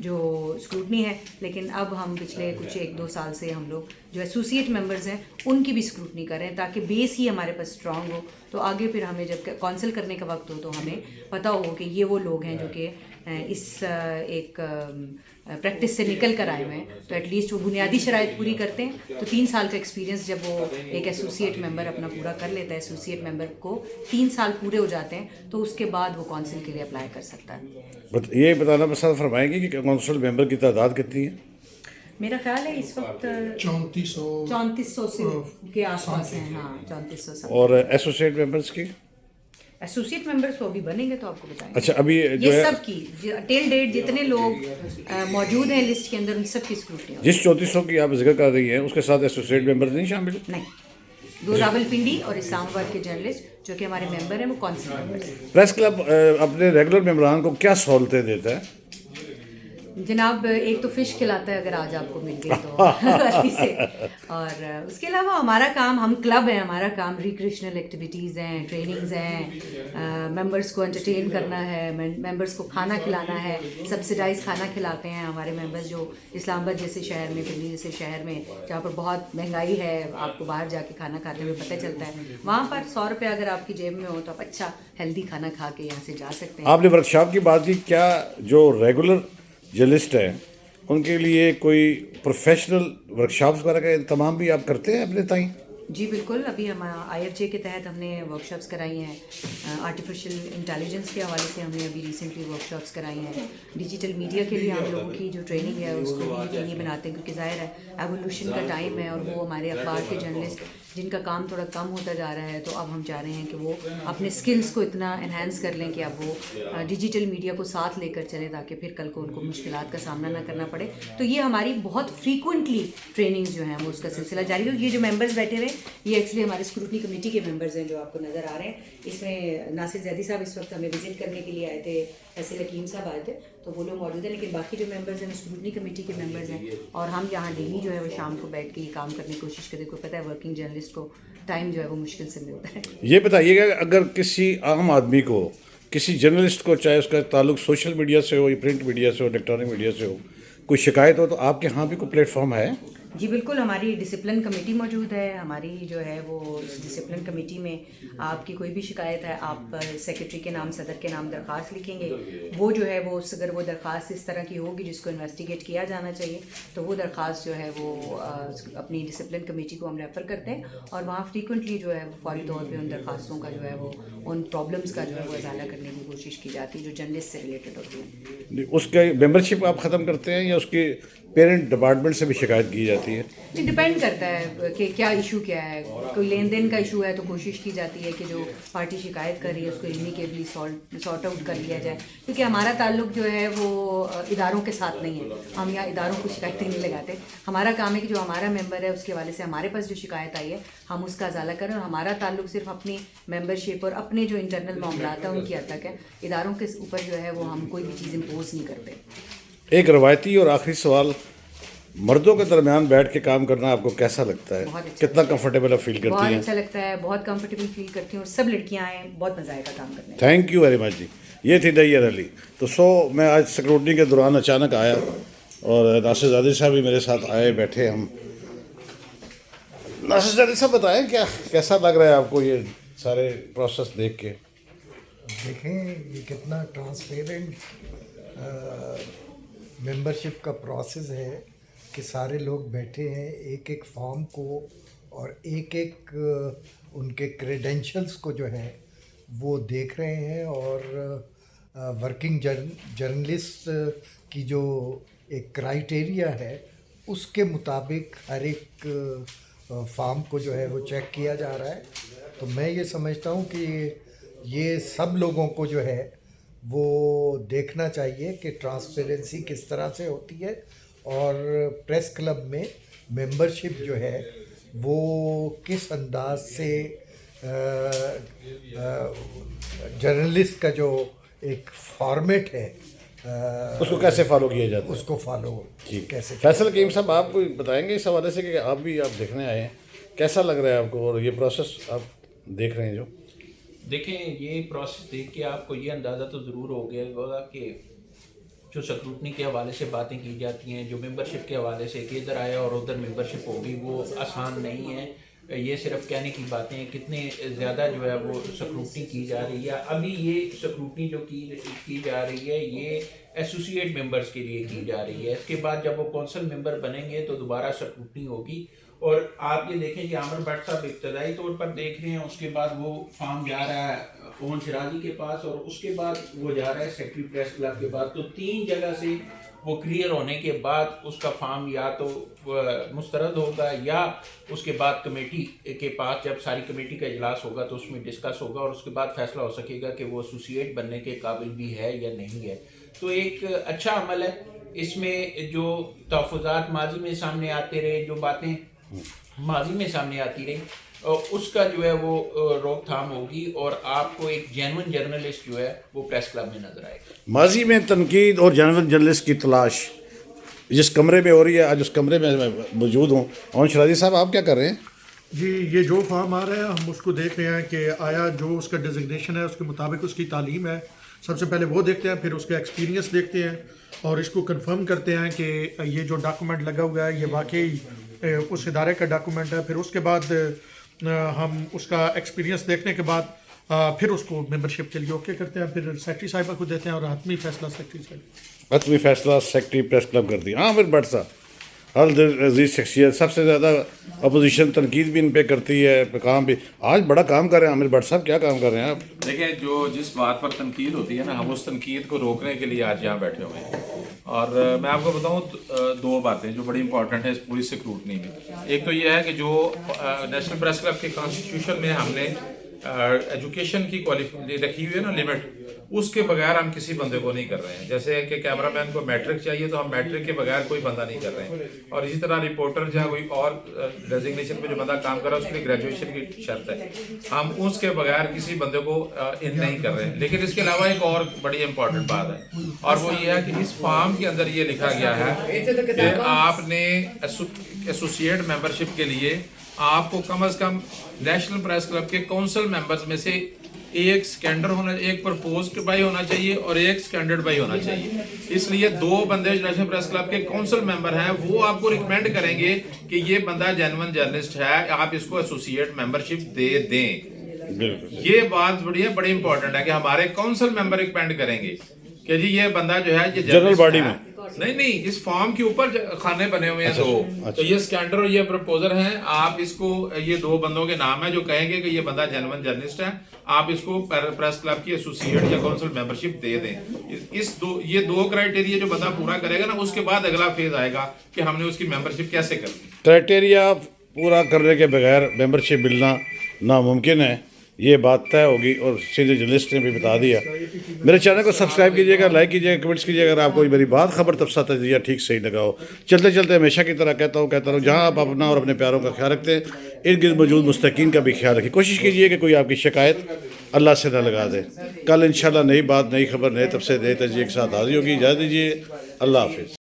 جو اسکروٹنی ہے. لیکن اب ہم پچھلے کچھ 1-2 سال سے ہم لوگ جو ایسوسیٹ ممبرز ہیں ان کی بھی اسکروٹنی کر رہے ہیں تاکہ بیس ہی ہمارے پاس اسٹرانگ ہو, تو آگے پھر ہمیں جب کونسل کرنے کا وقت ہو تو ہمیں پتہ ہو کہ یہ وہ لوگ ہیں جو کہ اس ایک پریکٹس سے نکل کر آئے ہوئے ہیں, تو ایٹ لیسٹ وہ بنیادی شرائط پوری کرتے ہیں. تو 3 سال کا ایکسپیرینس جب وہ ایک ایسوسیٹ ممبر اپنا پورا کر لیتا ہے, ایسوسیٹ ممبر کو 3 سال پورے ہو جاتے ہیں, تو اس کے بعد وہ کونسل کے لیے اپلائی کر سکتا ہے. یہ بتانا پسند فرمائیں گے کہ کونسل ممبر کی تعداد کتنی ہے؟ میرا خیال ہے اس وقت 3400 سے کے آس پاس ہیں. ہاں 3400 سے. اور ایسوسیٹ ممبرس کی ایسوسیٹ ممبرس تو ابھی بنیں گے تو آپ کو بتائیں گے. اچھا, ابھی جو یہ سب کی ٹیل ڈیٹ جتنے لوگ موجود ہیں لسٹ کے اندر ان سب کی اسکروٹنی ہوگی. جس 3400 کی آپ ذکر کر رہی ہیں اس کے ساتھ ایسوسیٹ ممبر نہیں شامل؟ نہیں, 2 راولپنڈی اور اسلام آباد کے جرنلسٹ جو کہ ہمارے ممبر ہیں وہ کونسل ممبرس ہیں. پریس کلب اپنے ریگولر ممبران کو کیا سہولتیں دیتا ہے؟ جناب ایک تو فش کھلاتا ہے اگر آج آپ کو مل گئی تو غلطی سے, اور اس کے علاوہ ہمارا کام, ہم کلب ہیں, ہمارا کام ریکریشنل ایکٹیویٹیز ہیں, ٹریننگز ہیں, ممبرس کو انٹرٹین کرنا ہے, ممبرس کو کھانا کھلانا ہے, سبسیڈائز کھانا کھلاتے ہیں. ہمارے ممبرس جو اسلام آباد جیسے شہر میں, دلی جیسے شہر میں جہاں پر بہت مہنگائی ہے, آپ کو باہر جا کے کھانا کھاتے ہوئے پتہ چلتا ہے, وہاں پر 100 روپے اگر آپ کی جیب میں ہو تو آپ اچھا ہیلدی کھانا کھا کے یہاں سے جا سکتے ہیں. آپ نے ورکشاپ کی بات کی, کیا جو ریگولر جرنلسٹ ہیں ان کے لیے کوئی پروفیشنل ورکشاپس وغیرہ کا انتظام بھی آپ کرتے ہیں اپنے تئیں؟ جی بالکل, ابھی ہم IFJ کے تحت ہم نے ورکشاپس کرائی ہیں. آرٹیفیشیل انٹیلیجنس کے حوالے سے ہم نے ابھی ریسنٹلی ورکشاپس کرائی ہیں. ڈیجیٹل میڈیا کے لیے ہم لوگوں کی جو ٹریننگ ہے اس کو بھی یقینی بناتے ہیں, کیونکہ ظاہر ہے ایوولوشن کا ٹائم ہے, اور وہ ہمارے اخبار کے جرنلسٹ جن کا کام تھوڑا کم ہوتا جا رہا ہے, تو اب ہم چاہ رہے ہیں کہ وہ اپنے سکلز کو اتنا انہینس کر لیں کہ اب وہ ڈیجیٹل میڈیا کو ساتھ لے کر چلیں تاکہ پھر کل کو ان کو مشکلات کا سامنا نہ کرنا پڑے. تو یہ ہماری بہت فریکوینٹلی ٹریننگز جو ہیں وہ اس کا سلسلہ جاری ہے. یہ جو ممبرز بیٹھے ہوئے یہ ایکچولی ہمارے اسکروٹنی کمیٹی کے ممبرز ہیں جو آپ کو نظر آ رہے ہیں. اس میں ناصر زیدی صاحب اس وقت ہمیں وزٹ کرنے کے لیے آئے تھے, فیصل حکیم صاحب آئے تھے, تو وہ لوگ موجود ہیں, لیکن باقی جو ممبرز ہیں اسکروٹنی کمیٹی کے ممبرز ہیں. اور ہم یہاں ڈیلی جو ہے وہ شام کو بیٹھ کے یہ کام کرنے کی کوشش کرتے, کو پتہ ہے ورکنگ جرنلسٹ کو ٹائم جو ہے وہ مشکل سے ملتا ہے. یہ بتائیے گا اگر کسی عام آدمی کو, کسی جرنلسٹ کو, چاہے اس کا تعلق سوشل میڈیا سے ہو یا پرنٹ میڈیا سے ہو, الیکٹرانک میڈیا سے ہو, کوئی شکایت ہو تو آپ کے ہاں بھی کوئی پلیٹ فارم ہے؟ جی بالکل, ہماری ڈسپلن کمیٹی موجود ہے. ہماری جو ہے وہ ڈسپلن کمیٹی میں آپ کی کوئی بھی شکایت ہے, آپ سیکرٹری کے نام, صدر کے نام درخواست لکھیں گے. وہ جو ہے وہ اگر وہ درخواست اس طرح کی ہوگی جس کو انویسٹیگیٹ کیا جانا چاہیے, تو وہ درخواست جو ہے وہ اپنی ڈسپلن کمیٹی کو ہم ریفر کرتے ہیں, اور وہاں فریکوینٹلی جو ہے وہ فوری طور پہ ان درخواستوں کا جو ہے وہ ان پرابلمس کا جو ہے وہ ازالہ کرنے کی کوشش کی جاتی ہے جو جرنلسٹ سے ریلیٹڈ ہوتی ہیں. اس کا ممبرشپ آپ ختم کرتے ہیں یا اس کی پیرنٹ ڈپارٹمنٹ سے بھی شکایت کی جاتی ہے؟ ڈپینڈ کرتا ہے کہ کیا ایشو کیا ہے. کوئی لین دین کا ایشو ہے تو کوشش کی جاتی ہے کہ جو پارٹی شکایت کر رہی ہے اس کو امیکیبلی سارٹ آؤٹ کر لیا جائے, کیونکہ ہمارا تعلق جو ہے وہ اداروں کے ساتھ نہیں ہے. ہم یہاں اداروں کو شکایتیں نہیں لگاتے. ہمارا کام ہے کہ جو ہمارا ممبر ہے اس کے حوالے سے ہمارے پاس جو شکایت آئی ہے ہم اس کا ازالہ کریں, اور ہمارا تعلق صرف اپنی ممبرشپ اور اپنے جو انٹرنل معاملات ہیں ان کی حد تک ہے. اداروں کے اوپر جو ہے وہ ہم کوئی بھی چیز امپوز نہیں کرتے. ایک روایتی اور آخری سوال, مردوں کے درمیان بیٹھ کے کام کرنا آپ کو کیسا لگتا ہے؟ کتنا کمفرٹیبل فیل کرتی ہیں؟ بہت اچھا لگتا ہے, بہت کمفرٹیبل فیل کرتی ہوں, اور سب لڑکیاں ہیں, بہت مزہ آئے گا کام کرنے. تھینک یو ویری مچ جی. یہ تھی دیر علی. تو میں آج سیکورٹی کے دوران اچانک آیا اور ناصر زیدی صاحب بھی میرے ساتھ آئے, بیٹھے ہم. ناصر زیدی صاحب بتائیں کیسا لگ رہا ہے آپ کو یہ سارے پروسیس دیکھ کے؟ دیکھیں یہ کتنا ٹرانسپیرنٹ ممبرشپ کا پروسیس ہے کہ سارے لوگ بیٹھے ہیں ایک ایک فارم کو اور ایک ایک ان کے کریڈینشلز کو جو ہے وہ دیکھ رہے ہیں, اور ورکنگ جرنلسٹ کی جو ایک کرائیٹیریا ہے اس کے مطابق ہر ایک فارم کو جو ہے وہ چیک کیا جا رہا ہے. تو میں یہ سمجھتا ہوں کہ یہ سب لوگوں کو جو ہے وہ دیکھنا چاہیے کہ ٹرانسپیرنسی کس طرح سے ہوتی ہے, اور پریس کلب میں ممبرشپ جو ہے وہ کس انداز سے جرنلسٹ کا جو ایک فارمیٹ ہے اس کو کیسے فالو کیا جاتا ہے, اس کو فالو کیسے. فیصل حکیم صاحب آپ کو بتائیں گے اس حوالے سے کہ آپ دیکھنے آئے ہیں, کیسا لگ رہا ہے آپ کو, اور یہ پروسیس آپ دیکھ رہے ہیں جو؟ دیکھیں یہ پروسیس دیکھ کے آپ کو یہ اندازہ تو ضرور ہو گیا ہوگا کہ جو سکروٹنی کے حوالے سے باتیں کی جاتی ہیں، جو ممبرشپ کے حوالے سے کہ ادھر آیا اور ادھر ممبرشپ ہوگی، وہ آسان نہیں ہے. یہ صرف کہنے کی باتیں ہیں. کتنے زیادہ جو ہے وہ سکروٹنی کی جا رہی ہے. ابھی یہ سکروٹنی جو کی جا رہی ہے یہ ایسوسیٹ ممبرز کے لیے کی جا رہی ہے. اس کے بعد جب وہ کونسل ممبر بنیں گے تو دوبارہ سکروٹنی ہوگی. اور آپ یہ دیکھیں کہ عامر بٹ صاحب ابتدائی طور پر دیکھ رہے ہیں، اس کے بعد وہ فارم جا رہا ہے اون شرازی کے پاس، اور اس کے بعد وہ جا رہا ہے سیکرٹری پریس کلب کے پاس. تو 3 جگہ سے وہ کلیئر ہونے کے بعد اس کا فارم یا تو مسترد ہوگا یا اس کے بعد کمیٹی کے پاس جب ساری کمیٹی کا اجلاس ہوگا تو اس میں ڈسکس ہوگا، اور اس کے بعد فیصلہ ہو سکے گا کہ وہ ایسوسیٹ بننے کے قابل بھی ہے یا نہیں ہے. تو ایک اچھا عمل ہے. اس میں جو تحفظات ماضی میں سامنے آتے رہے، جو باتیں ماضی میں سامنے آتی رہی، اس کا جو ہے وہ روک تھام ہوگی، اور آپ کو ایک جینون جرنلسٹ جو ہے وہ پریس کلب میں نظر آئے گا. ماضی میں تنقید اور جینون جرنلسٹ کی تلاش جس کمرے میں ہو رہی ہے، آج اس کمرے میں موجود ہوں. اون شرازی صاحب، آپ کیا کر رہے ہیں؟ جی، یہ جو فارم آ رہا ہے ہم اس کو دیکھ رہے ہیں کہ آیا جو اس کا ڈیزگنیشن ہے اس کے مطابق اس کی تعلیم ہے. سب سے پہلے وہ دیکھتے ہیں، پھر اس کا ایکسپیرینس دیکھتے ہیں، اور اس کو کنفرم کرتے ہیں کہ یہ جو ڈاکومنٹ لگا ہوا ہے یہ واقعی اس ادارے کا ڈاکومنٹ ہے. پھر اس کے بعد ہم اس کا ایکسپیرینس دیکھنے کے بعد پھر اس کو ممبرشپ کے لیے اوکے کرتے ہیں. پھر سیکرٹری صاحبہ کو دیتے ہیں اور حتمی فیصلہ سیکرٹری صاحب. حتمی فیصلہ سیکرٹری پریس کلب کر دیا. عامر بٹ صاحب عزیز شخصیت، سب سے زیادہ اپوزیشن تنقید بھی ان پہ کرتی ہے، کام بھی. آج بڑا کام کر رہے ہیں عامر بٹ صاحب، کیا کام کر رہے ہیں آپ؟ دیکھیں، جس بات پر تنقید ہوتی ہے نا، ہم اس تنقید کو روکنے کے لیے آج یہاں بیٹھے ہوئے ہیں. اور میں آپ کو بتاؤں 2 باتیں جو بڑی امپورٹنٹ ہیں اس پوری سکروٹنی میں. ایک تو یہ ہے کہ جو نیشنل پریس کلب کے کانسٹیٹیوشن میں ہم نے ایجوکیشن کی رکھی ہوئی ہے نا لمٹ، اس کے بغیر ہم کسی بندے کو نہیں کر رہے ہیں. جیسے کہ کیمرہ مین کو میٹرک چاہیے تو ہم میٹرک کے بغیر کوئی بندہ نہیں کر رہے ہیں. اور اسی طرح رپورٹر یا کوئی اور ڈیزگنیشن پہ جو بندہ کام کر رہا ہے اس کے لیے گریجویشن کی شرط ہے. ہم اس کے بغیر کسی بندے کو ان نہیں کر رہے ہیں. لیکن اس کے علاوہ ایک اور بڑی امپورٹنٹ بات ہے، اور وہ یہ ہے کہ اس فارم کے اندر یہ لکھا گیا ہے کہ آپ نے ایسوسیٹ ممبرشپ کے لیے آپ کو کم از کم نیشنل پریس کلب کے کونسل ممبرز میں سے ایک سکینڈر ہونا، ایک پرپوزڈ بائی ہونا چاہیے اور ایک سکینڈرڈ بائی ہونا چاہیے. اس لیے 2 بندے جو نیشنل پریس کلب کے کونسل ممبر ہیں وہ آپ کو ریکمینڈ کریں گے کہ یہ بندہ جینون جرنلسٹ ہے، آپ اس کو ایسوسیٹ ممبرشپ دے دیں. یہ بات بڑی امپورٹنٹ ہے کہ ہمارے کونسل ممبر ریکمینڈ کریں گے کہ جی یہ بندہ جو ہے یہ جنرل باڈی میں نہیں، اس فارم کے اوپر خانے بنے ہوئے ہیں 2. تو یہ سکینڈر اور یہ پرپوزر ہیں. آپ اس کو یہ 2 بندوں کے نام ہیں جو کہیں گے کہ یہ بندہ جینون جرنلسٹ ہے، آپ اس کو پریس کلب کی ایسوسیٹ یا کونسل ممبرشپ دے دیں. یہ 2 کرائٹیریا جو بندہ پورا کرے گا نا، اس کے بعد اگلا فیز آئے گا کہ ہم نے اس کی ممبرشپ کیسے کرنی. کرائٹیریا پورا کرنے کے بغیر ممبرشپ ملنا ناممکن ہے. یہ بات طے ہوگی، اور سینئر جرنلسٹ نے بھی بتا دیا. میرے چینل کو سبسکرائب کیجیے گا، لائک کیجیے گا، کمنٹس کیجیے گا. اگر آپ کو میری بات خبر تبصرہ تجزیہ ٹھیک صحیح لگا ہو. چلتے چلتے ہمیشہ کی طرح کہتا ہوں جہاں آپ اپنا اور اپنے پیاروں کا خیال رکھتے ہیں، ارد گرد موجود مستحقین کا بھی خیال رکھیں. کوشش کیجیے کہ کوئی آپ کی شکایت اللہ سے نہ لگا دے. کل انشاءاللہ نئی بات، نئی خبر، نئے تبصرے، نئے تجزیے کے ساتھ حاضر ہوگی. اجازت دیجیے. اللہ حافظ.